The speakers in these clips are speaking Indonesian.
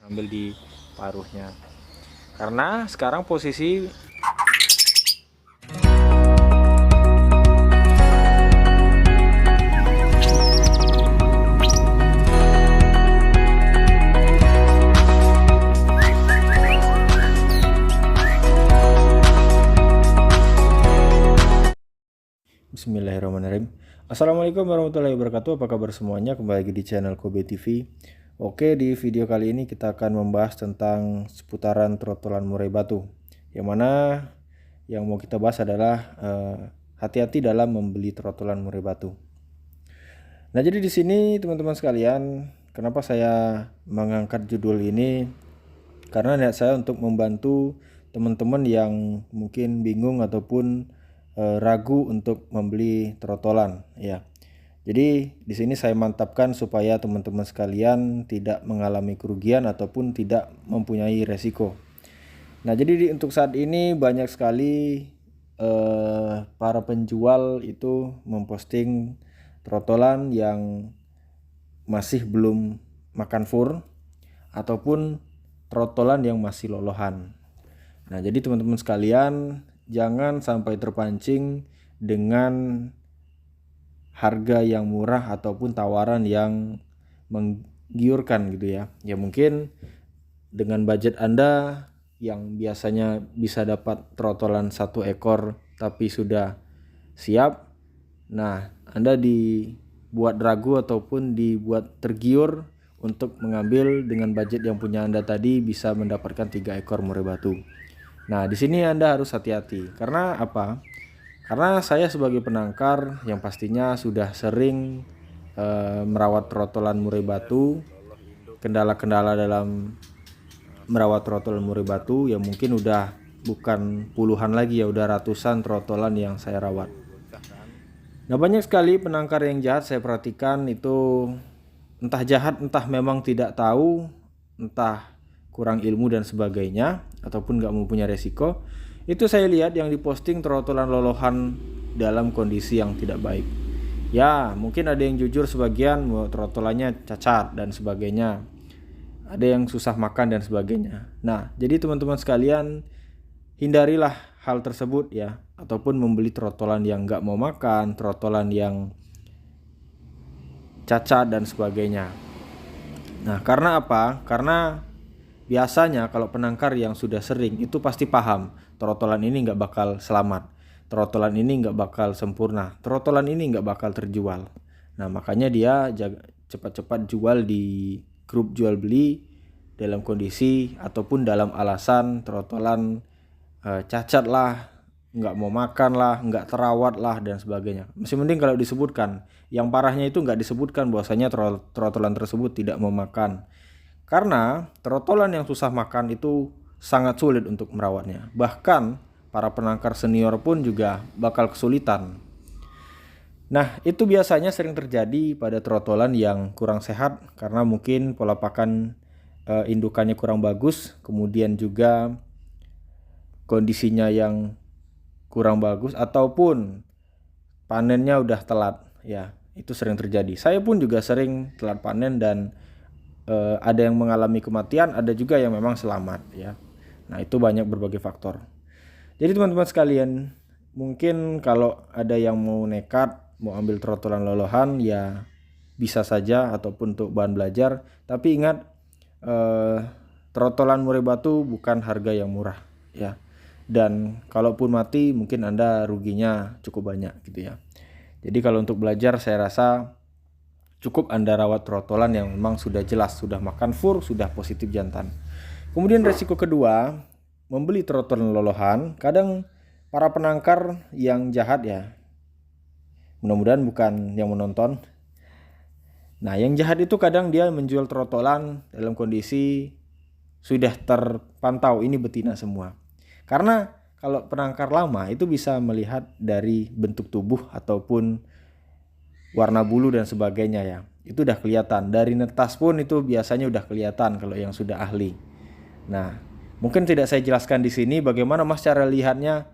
ambil di paruhnya. Karena sekarang posisi Bismillahirrahmanirrahim. Assalamualaikum warahmatullahi wabarakatuh. Apa kabar semuanya? Kembali lagi di channel Kobe TV. Oke, di video kali ini kita akan membahas tentang seputaran trotolan murai batu. Yang mana yang mau kita bahas adalah hati-hati dalam membeli trotolan murai batu. Nah, jadi di sini teman-teman sekalian, kenapa saya mengangkat judul ini? Karena niat saya untuk membantu teman-teman yang mungkin bingung ataupun ragu untuk membeli trotolan ya. Jadi di sini saya mantapkan supaya teman-teman sekalian tidak mengalami kerugian ataupun tidak mempunyai resiko. Nah, jadi untuk saat ini banyak sekali para penjual itu memposting trotolan yang masih belum makan fur ataupun trotolan yang masih lolohan. Nah, jadi teman-teman sekalian jangan sampai terpancing dengan harga yang murah ataupun tawaran yang menggiurkan gitu ya. Ya mungkin dengan budget Anda yang biasanya bisa dapat trotolan 1 ekor tapi sudah siap. Nah, Anda dibuat ragu ataupun dibuat tergiur untuk mengambil dengan budget yang punya Anda tadi bisa mendapatkan 3 ekor murai batu. Nah, di sini Anda harus hati-hati. Karena apa? Karena saya sebagai penangkar yang pastinya sudah sering merawat trotolan murai batu, kendala-kendala dalam merawat trotolan murai batu yang mungkin udah bukan puluhan lagi ya, udah ratusan trotolan yang saya rawat. Nah, banyak sekali penangkar yang jahat saya perhatikan itu entah jahat, entah memang tidak tahu, entah kurang ilmu dan sebagainya, ataupun nggak mau punya resiko. Itu saya lihat yang diposting trotolan lolohan dalam kondisi yang tidak baik. Ya mungkin ada yang jujur sebagian trotolannya cacat dan sebagainya, ada yang susah makan dan sebagainya. Nah, jadi teman-teman sekalian hindarilah hal tersebut ya, ataupun membeli trotolan yang nggak mau makan, trotolan yang cacat dan sebagainya. Nah, karena apa? Karena biasanya kalau penangkar yang sudah sering itu pasti paham trotolan ini nggak bakal selamat, trotolan ini nggak bakal sempurna, trotolan ini nggak bakal terjual. Nah, makanya dia cepat-cepat jual di grup jual beli dalam kondisi ataupun dalam alasan trotolan cacat lah, nggak mau makan lah, nggak terawat lah dan sebagainya. Masih mending kalau disebutkan. Yang parahnya itu nggak disebutkan bahwasanya trotolan tersebut tidak mau makan. Karena trotolan yang susah makan itu sangat sulit untuk merawatnya. Bahkan para penangkar senior pun juga bakal kesulitan. Nah, itu biasanya sering terjadi pada trotolan yang kurang sehat karena mungkin pola pakan indukannya kurang bagus, kemudian juga kondisinya yang kurang bagus ataupun panennya udah telat ya. Itu sering terjadi. Saya pun juga sering telat panen dan ada yang mengalami kematian, ada juga yang memang selamat ya. Nah, itu banyak berbagai faktor. Jadi teman-teman sekalian, mungkin kalau ada yang mau nekat mau ambil trotolan lolohan ya bisa saja ataupun untuk bahan belajar, tapi ingat trotolan murai batu bukan harga yang murah ya. Dan kalaupun mati mungkin Anda ruginya cukup banyak gitu ya. Jadi kalau untuk belajar saya rasa cukup Anda rawat trotolan yang memang sudah jelas, sudah makan fur, sudah positif jantan. Kemudian resiko kedua, membeli trotolan lolohan. Kadang para penangkar yang jahat ya, mudah-mudahan bukan yang menonton. Nah, yang jahat itu kadang dia menjual trotolan dalam kondisi sudah terpantau ini betina semua. Karena kalau penangkar lama itu bisa melihat dari bentuk tubuh ataupun warna bulu dan sebagainya ya. Itu udah kelihatan. Dari netas pun itu biasanya udah kelihatan kalau yang sudah ahli. Nah, mungkin tidak saya jelaskan di sini bagaimana Mas cara lihatnya.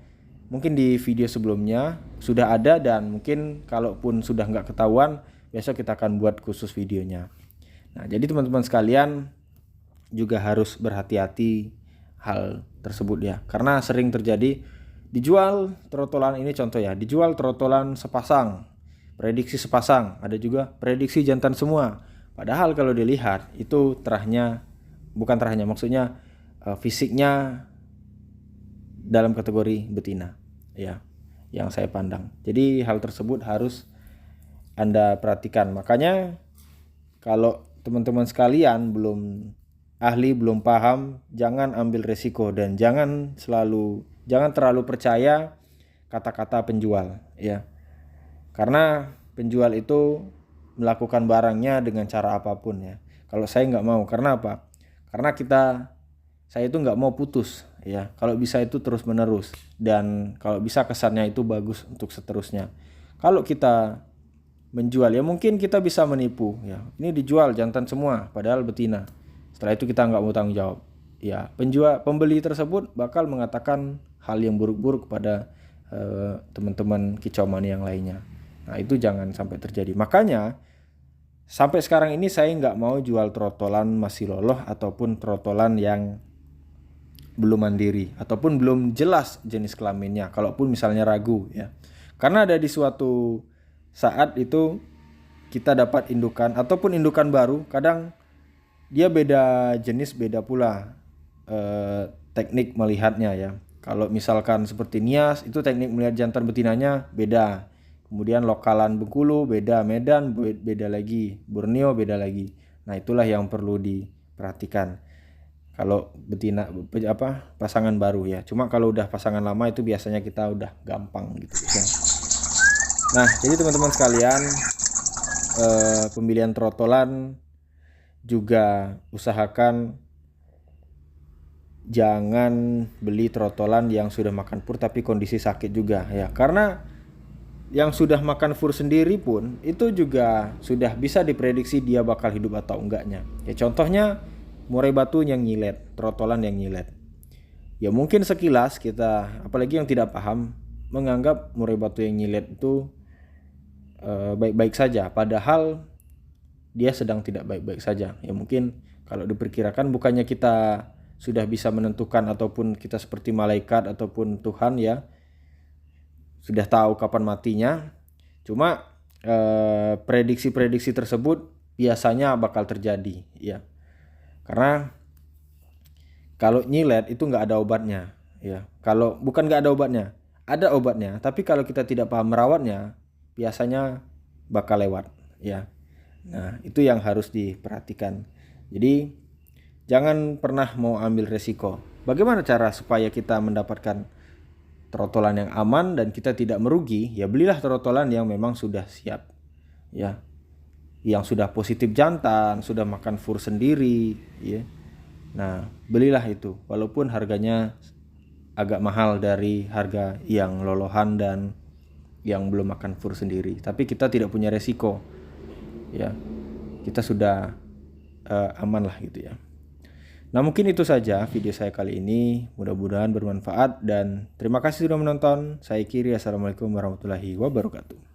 Mungkin di video sebelumnya sudah ada dan mungkin kalaupun sudah nggak ketahuan, besok kita akan buat khusus videonya. Nah, jadi teman-teman sekalian, juga harus berhati-hati hal tersebut ya. Karena sering terjadi dijual trotolan ini, contoh ya, dijual trotolan sepasang, prediksi sepasang, ada juga prediksi jantan semua. Padahal kalau dilihat itu maksudnya fisiknya dalam kategori betina ya, yang saya pandang. Jadi hal tersebut harus Anda perhatikan. Makanya kalau teman-teman sekalian belum ahli, belum paham, jangan ambil resiko dan jangan terlalu percaya kata-kata penjual ya. Karena penjual itu melakukan barangnya dengan cara apapun ya. Kalau saya nggak mau, karena apa? Karena saya itu nggak mau putus ya. Kalau bisa itu terus menerus, dan kalau bisa kesannya itu bagus untuk seterusnya. Kalau kita menjual ya mungkin kita bisa menipu ya, ini dijual jantan semua padahal betina. Setelah itu kita nggak mau tanggung jawab ya. Pembeli tersebut bakal mengatakan hal yang buruk-buruk kepada teman-teman kicau mania yang lainnya. Nah itu jangan sampai terjadi. Makanya sampai sekarang ini saya nggak mau jual trotolan masih loloh ataupun trotolan yang belum mandiri ataupun belum jelas jenis kelaminnya, kalaupun misalnya ragu ya. Karena ada di suatu saat itu kita dapat indukan ataupun indukan baru, kadang dia beda jenis, beda pula teknik melihatnya ya. Kalau misalkan seperti Nias itu teknik melihat jantan betinanya beda. Kemudian lokalan Bengkulu beda, Medan beda lagi, Borneo beda lagi. Nah itulah yang perlu diperhatikan kalau betina pasangan baru ya. Cuma kalau udah pasangan lama itu biasanya kita udah gampang gitu ya. Nah jadi teman-teman sekalian, pemilihan trotolan juga usahakan jangan beli trotolan yang sudah makan fur tapi kondisi sakit juga ya. Karena yang sudah makan fur sendiri pun itu juga sudah bisa diprediksi dia bakal hidup atau enggaknya ya. Contohnya murai batu yang nyilet, trotolan yang nyilet ya. Mungkin sekilas kita, apalagi yang tidak paham, menganggap murai batu yang nyilet itu baik-baik saja, padahal dia sedang tidak baik-baik saja ya. Mungkin kalau diperkirakan bukannya kita sudah bisa menentukan ataupun kita seperti malaikat ataupun Tuhan ya, sudah tahu kapan matinya. Cuma prediksi-prediksi tersebut biasanya bakal terjadi ya. Karena kalau nyilet itu nggak ada obatnya ya. Kalau bukan nggak ada obatnya, ada obatnya, tapi kalau kita tidak paham merawatnya biasanya bakal lewat ya. Nah itu yang harus diperhatikan. Jadi jangan pernah mau ambil resiko. Bagaimana cara supaya kita mendapatkan trotolan yang aman dan kita tidak merugi? Ya belilah trotolan yang memang sudah siap ya, yang sudah positif jantan, sudah makan fur sendiri ya. Nah belilah itu, walaupun harganya agak mahal dari harga yang lolohan dan yang belum makan fur sendiri, tapi kita tidak punya resiko ya, kita sudah aman lah gitu ya. Nah mungkin itu saja video saya kali ini, mudah-mudahan bermanfaat dan terima kasih sudah menonton. Saya Kiri, assalamualaikum warahmatullahi wabarakatuh.